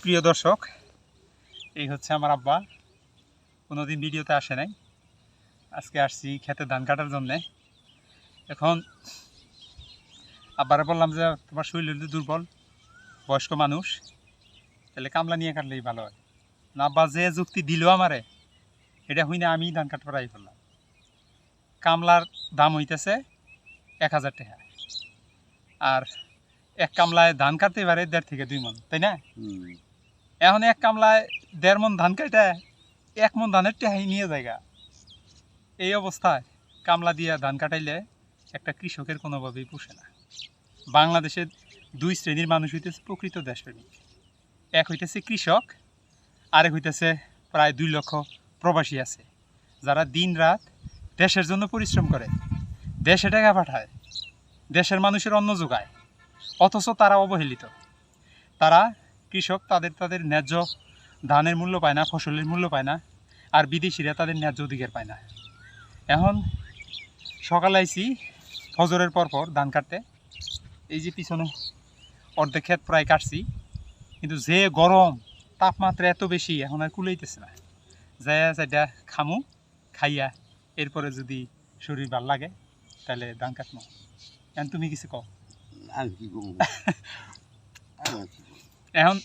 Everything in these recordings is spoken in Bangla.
প্রিয় দর্শক, এই হচ্ছে আমার আব্বা। কোনোদিন ভিডিওতে আসে নাই, আজকে আসছি খেতে ধান কাটার জন্যে। এখন আব্বারে বললাম যে তোমার শরীর যদি দুর্বল, বয়স্ক মানুষ, তাহলে কামলা নিয়ে কাটলেই ভালো হয় না। আব্বা যে যুক্তি দিল আমারে, এটা হই না আমি ধান কাটতে পারাই ফেললাম। কামলার দাম হইতেছে 1000 টাকা, আর এক কামলায় ধান কাটতে পারে 1.5 থেকে 2 মণ, তাই না? এখন এক কামলায় 1.5 মণ ধান কাটে 1 মণ ধানের টেহাই নিয়ে জায়গা। এই অবস্থায় কামলা দিয়ে ধান কাটাইলে একটা কৃষকের কোনোভাবেই পোষে না। বাংলাদেশের 2 শ্রেণীর মানুষ হইতেছে প্রকৃত দেশপ্রেমিক। এক হইতেছে কৃষক, আরেক হইতেছে প্রায় 2 লক্ষ প্রবাসী আছে, যারা দিন রাত দেশের জন্য পরিশ্রম করে, দেশে টাকা পাঠায়, দেশের মানুষের অন্ন যোগায়, অথচ তারা অবহেলিত। তারা কৃষক তাদের ন্যায্য ধানের মূল্য পায় না, ফসলের মূল্য পায় না, আর বিদেশিরা তাদের ন্যায্য অধিকার পায় না। এখন সকালে আইছি ফজরের পর ধান কাটতে, এই যে পিছনে অর্ধেক ক্ষেত প্রায় কাটছি, কিন্তু যে গরম, তাপমাত্রা এত বেশি, এখন আর কুলাইতেছে না। যাইয়া যেটা খামু, খাইয়া এরপরে যদি শরীর ভাল লাগে তাহলে ধান কাটমু। এখন তুমি কিছু কও। এখন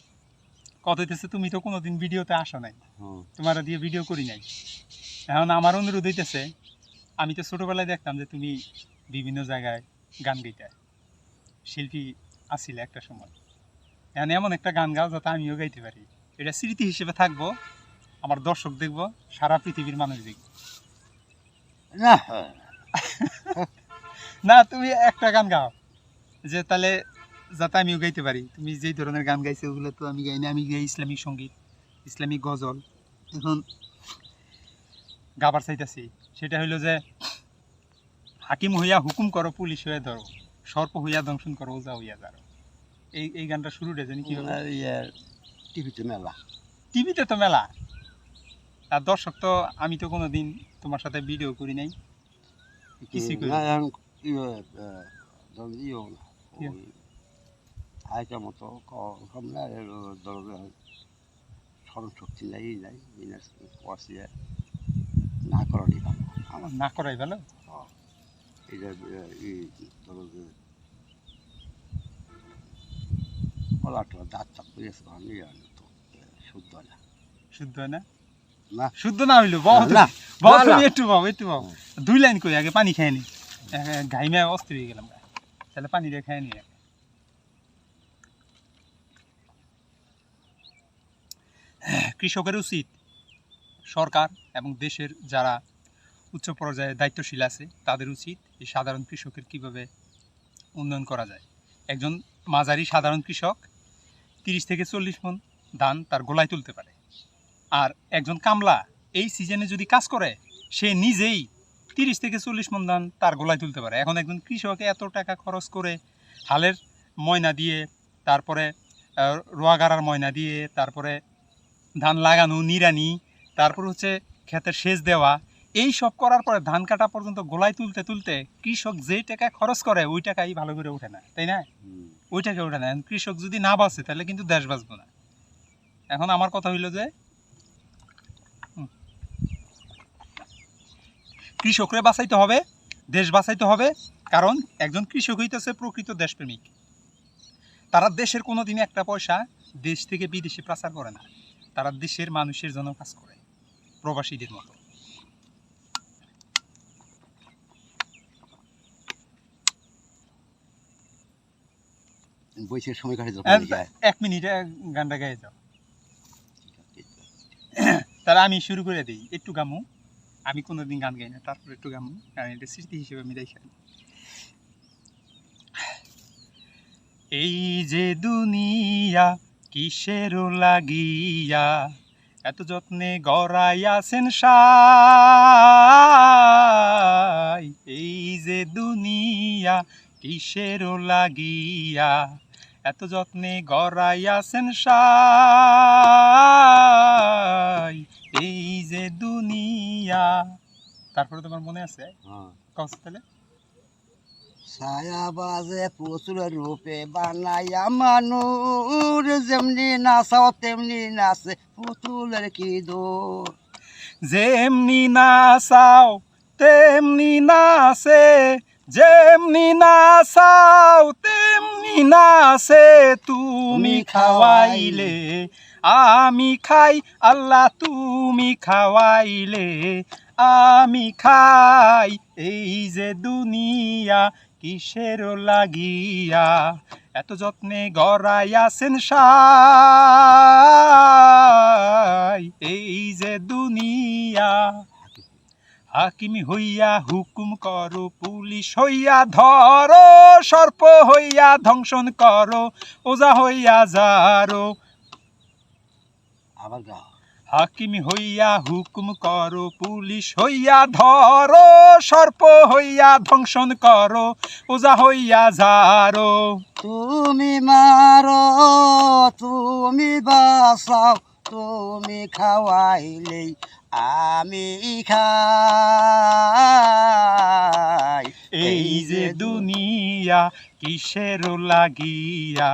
কত হইতেছে, তুমি তো কোনোদিন ভিডিওতে আসো নাই, তোমার দিয়ে ভিডিও করি নাই। এখন আমার অনুরোধ হইতেছে, আমি তো ছোটবেলায় দেখতাম যে তুমি বিভিন্ন জায়গায় গান গাইতে, শিল্পী আসছিলে একটা সময়। এখন এমন একটা গান গাও যাতে আমিও গাইতে পারি, এটা স্মৃতি হিসেবে থাকবো, আমার দর্শক দেখবো, সারা পৃথিবীর মানুষ দেখবো। না, তুমি একটা গান গাও যে তাহলে যাতে আমিও গাইতে পারি। তুমি যেই ধরনের গান গাইছো ওগুলো তো আমি গাই না, আমি গাই ইসলামিক সঙ্গীত, ইসলামিক গজল। এখন গাবার চাইতেছি, সেটা হইলো যে হাকিম হইয়া হুকুম করো, পুলিশ হইয়া ধরো, সর্প হইয়া দংশন করো, ওজা হইয়া যারো। এই গানটা শুরুটা জানি কি হবে। টিভিতে মেলা, টিভিতে তো মেলা, আর দর্শক তো, আমি তো কোনোদিন তোমার সাথে ভিডিও করি নাই, কিছুই করি নাই। আগের মতো স্মরণ শক্তি নাই নাই না করারই ভালো। আমার না করাই ভালো। এটা ধরো যে গলাটা দাঁত চাপ করেছে, তো শুদ্ধ হয় না। শুদ্ধ হয় না? না শুদ্ধ না হইলো বহু না, তুমি একটু পাও, একটু পাও। 2 লাইন কই, আগে পানি খেয়ে নি, ঘাইমে অস্থির হয়ে গেলাম, তাহলে পানি দিয়ে খেয়ে নি। কৃষকের উচিত, সরকার এবং দেশের যারা উচ্চ পর্যায়ে দায়িত্বশীল আছে তাদের উচিত এই সাধারণ কৃষকের কিভাবে উন্নয়ন করা যায়। একজন মাঝারি সাধারণ কৃষক 30 থেকে 40 মণ ধান তার গোলায় তুলতে পারে, আর একজন কামলা এই সিজনে যদি কাজ করে, সে নিজেই 30 থেকে 40 মণ ধান তার গোলায় তুলতে পারে। এখন একজন কৃষক এত টাকা খরচ করে হালের ময়না দিয়ে, তারপরে রোয়াগাড়ার ময়না দিয়ে, তারপরে ধান লাগানো, নিড়ানি, তারপর হচ্ছে ক্ষেতের সেচ দেওয়া, এই সব করার পরে ধান কাটা পর্যন্ত গোলায় তুলতে তুলতে কৃষক যেই টাকা খরচ করে ওই টাকাই ভালো করে ওঠে না, তাই না? ওই টাকা ওঠে না। কৃষক যদি না বাঁচে তাহলে কিন্তু দেশ বাঁচবে না। এখন আমার কথা হইল যে কৃষকরে বাঁচাইতে হবে, দেশ বাঁচাইতে হবে, কারণ একজন কৃষক হইতেছে প্রকৃত দেশপ্রেমিক। তারা দেশের কোনো দিন একটা পয়সা দেশ থেকে বিদেশে পাচার করে না, তারা দেশের মানুষের জন্য কাজ করে, প্রবাসীদের মতো। বইসের সময় কাটে 1 মিনিট গানটা গায়ে যাও, তাহলে আমি শুরু করে দিই। একটু গামু, আমি কোনোদিন গান গাই না, তারপর একটু গামু, কারণ এটা স্মৃতি হিসেবে আমি রেখে। এই যে দুনিয়া কিসের লাগিয়া এত যত্নে গড়াইয়াছেন সাই, এই যে দুনিয়া কিসের লাগিয়া এত যত্নে গড়াইয়াছেন সাই, এই যে দুনিয়া। তারপরে তোমার মনে আছে? তাহলে ছায়া বাজে প্রচুর রূপে বানাইয়া মানুষ যেমনি নাচাও তেমনি নাচে পুতুলের কি দোষ যেমনি নাচাও তেমনি নাচে, যেমনি নাচাও তেমনি নাচে, তুমি খাওয়াইলে আমি খাই, আল্লাহ তুমি খাওয়াইলে আমি খাই। এই যে দুনিয়া কিসের লাগিয়া এত যত্নে গড়াইয়াছেন সাই। এই যে দুনিয়া হাকিম হইয়া হুকুম করো, পুলিশ হইয়া ধরো, সর্প হইয়া ধ্বংসন করো, ওজা হইয়া যারো। আবার গাও হাকিম হইয়া হুকুম করো, পুলিশ হইয়া ধরো, সর্প হইয়া ধ্বংসন করো, ওজা হইয়া যারো। তুমি মারো তুমি বাঁচাও তুমি খাওয়াইলেই আমি খাই এই যে দুনিয়া কিসের লাগিয়া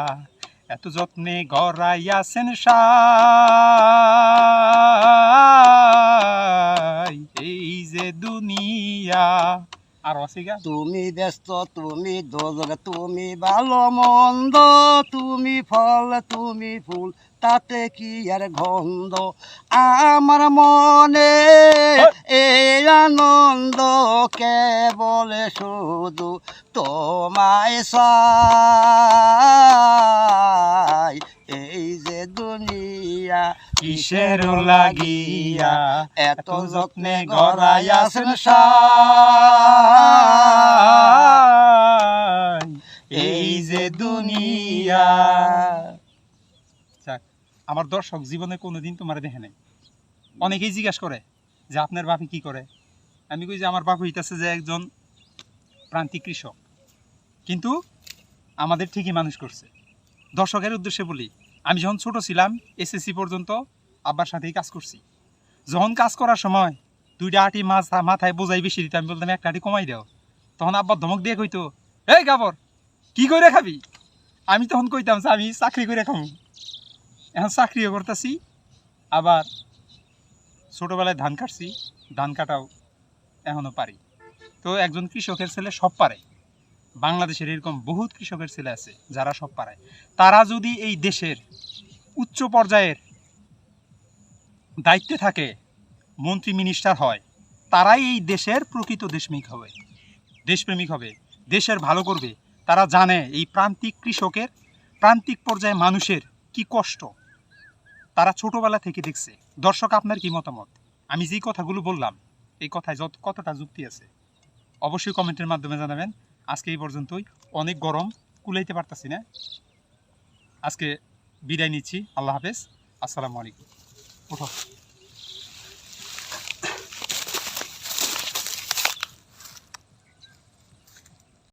এত যত্নে গড়াইয়াছেন সাই। এই যে দুনিয়া আর আছে গা। তুমি ব্যস্ত তুমি দোজক তুমি ভালো মন্দ তুমি ফল তুমি ফুল তাতে কি আর গন্ধ আমার মনে এই আনন্দ কেবল শুধু তোমায় চাই এই যে দুনিয়া কিসের লাগিয়া এত যত্নে গড়াইয়াছেন সাই। এই যে দুনিয়া। যাক, আমার দর্শক জীবনে কোনোদিন তোমার দেখে নাই। অনেকেই জিজ্ঞাসা করে যে আপনার বাপি কি করে। আমি কই যে আমার বাপ হইতাছে যে একজন প্রান্তিক কৃষক, কিন্তু আমাদের ঠিকই মানুষ করছে। দর্শকের উদ্দেশ্যে বলি, আমি যখন ছোট ছিলাম এসএসসি পর্যন্ত আব্বার সাথেই কাজ করছি। যখন কাজ করার সময় দুইটা আটি মাছ মাথায় বোঝাই বেশি দিত, আমি বলতাম একটা আটি কমাই দাও, তখন আব্বা ধমক দিয়ে কইতো, এই গাবর কি করে খাবি। আমি তখন কইতাম যে আমি চাকরি করে খাবো। এখন চাকরিও করতেছি, আবার ছোটবেলায় ধান কাটছি, ধান কাটাও এখনো পারি। তো একজন কৃষকের ছেলে সব পারে। বাংলাদেশের এরকম বহুত কৃষকের ছেলে আছে যারা সব পারে। তারা যদি এই দেশের উচ্চ পর্যায়ের দায়িত্বে থাকে, মন্ত্রী মিনিস্টার হয়, তারাই এই দেশের প্রকৃত দেশপ্রেমিক হবে, দেশের ভালো করবে। তারা জানে এই প্রান্তিক কৃষকের, প্রান্তিক পর্যায়ে মানুষের কি কষ্ট, তারা ছোটবেলা থেকে দেখছে। দর্শক, আপনার কি মতামত? আমি যেই কথাগুলো বললাম এই কথায় কতটা যুক্তি আছে অবশ্যই কমেন্টের মাধ্যমে জানাবেন। আজকে এই পর্যন্তই, অনেক গরম, কুলাইতে পারতাছি না। আজকে বিদায় নিচ্ছি, আল্লাহ হাফেজ, আসসালামু আলাইকুম। ওঠো।